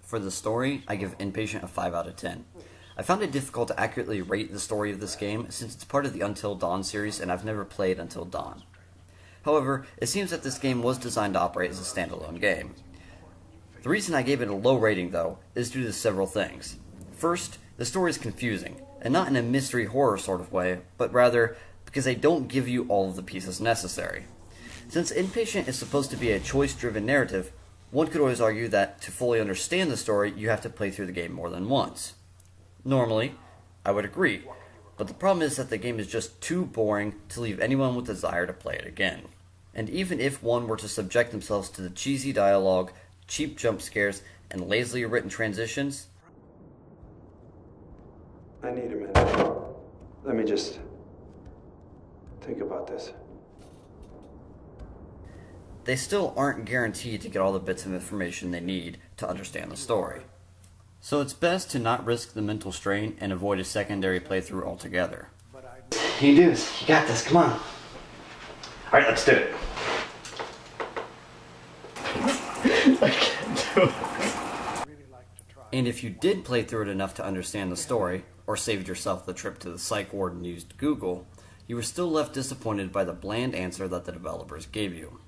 For the story, I give Inpatient a 5 out of 10. I found it difficult to accurately rate the story of this game since it's part of the Until Dawn series and I've never played Until Dawn. However, it seems that this game was designed to operate as a standalone game. The reason I gave it a low rating, though, is due to several things. First, the story is confusing, and not in a mystery horror sort of way, but rather because they don't give you all of the pieces necessary. Since Inpatient is supposed to be a choice-driven narrative, one could always argue that to fully understand the story, you have to play through the game more than once. Normally, I would agree, but the problem is that the game is just too boring to leave anyone with desire to play it again. And even if one were to subject themselves to the cheesy dialogue, cheap jump scares, and lazily written transitions, I need a minute. Let me just think about this. they still aren't guaranteed to get all the bits of information they need to understand the story. So it's best to not risk the mental strain and avoid a secondary playthrough altogether. You do this. You got this. Come on. All right, let's do it. I can't do it. And if you did play through it enough to understand the story, or saved yourself the trip to the psych ward and used Google, you were still left disappointed by the bland answer that the developers gave you.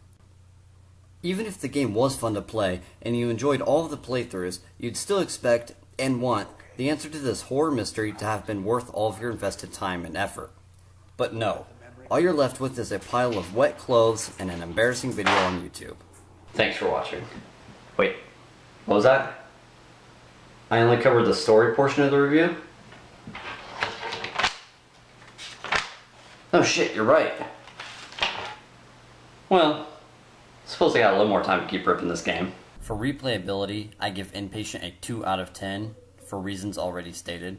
Even if the game was fun to play, and you enjoyed all of the playthroughs, you'd still expect, and want, the answer to this horror mystery to have been worth all of your invested time and effort. But no, all you're left with is a pile of wet clothes and an embarrassing video on YouTube. Thanks for watching. Wait, what was that? I only covered the story portion of the review? Oh shit, you're right. Well, suppose I got a little more time to keep ripping this game. For replayability, I give Inpatient a 2 out of 10, for reasons already stated.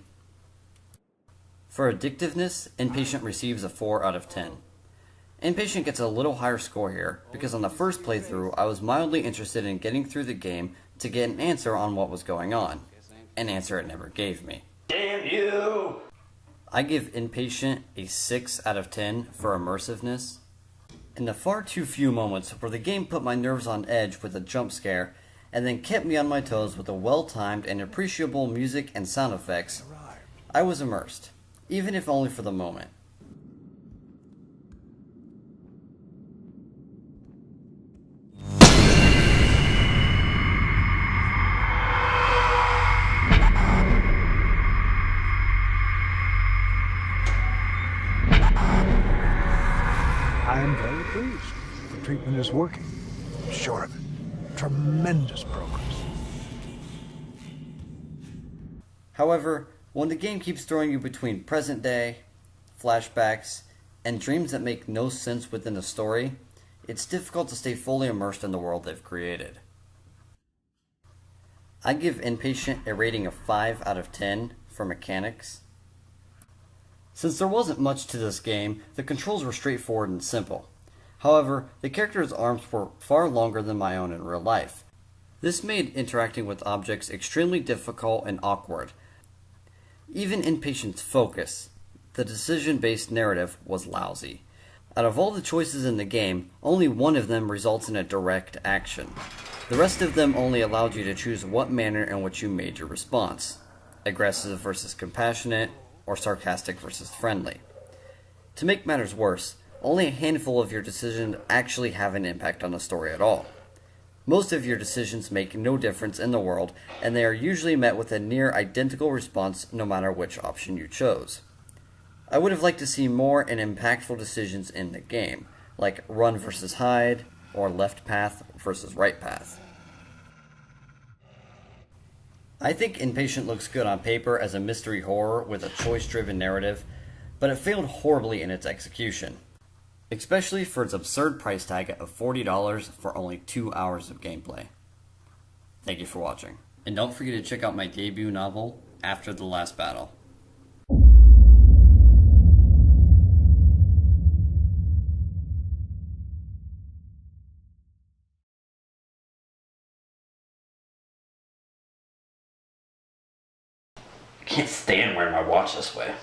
For addictiveness, Inpatient receives a 4 out of 10. Inpatient gets a little higher score here, because on the first playthrough, I was mildly interested in getting through the game to get an answer on what was going on. An answer it never gave me. Damn you! I give Inpatient a 6 out of 10 for immersiveness. In the far too few moments where the game put my nerves on edge with a jump scare, and then kept me on my toes with the well-timed and appreciable music and sound effects, I was immersed, even if only for the moment. I am very pleased. The treatment is working. I'm sure of it. Tremendous progress. However, when the game keeps throwing you between present day, flashbacks, and dreams that make no sense within the story, it's difficult to stay fully immersed in the world they've created. I give Inpatient a rating of 5 out of 10 for mechanics. Since there wasn't much to this game, the controls were straightforward and simple. However, the character's arms were far longer than my own in real life. This made interacting with objects extremely difficult and awkward. Even Inpatient's focus, the decision-based narrative, was lousy. Out of all the choices in the game, only one of them results in a direct action. The rest of them only allowed you to choose what manner in which you made your response. Aggressive versus compassionate, or sarcastic versus friendly. To make matters worse, only a handful of your decisions actually have an impact on the story at all. Most of your decisions make no difference in the world, and they are usually met with a near identical response no matter which option you chose. I would have liked to see more and impactful decisions in the game, like run versus hide, or left path versus right path. I think Inpatient looks good on paper as a mystery horror with a choice-driven narrative, but it failed horribly in its execution, especially for its absurd price tag of $40 for only 2 hours of gameplay. Thank you for watching, and don't forget to check out my debut novel, After the Last Battle. I can't stand wearing my watch this way.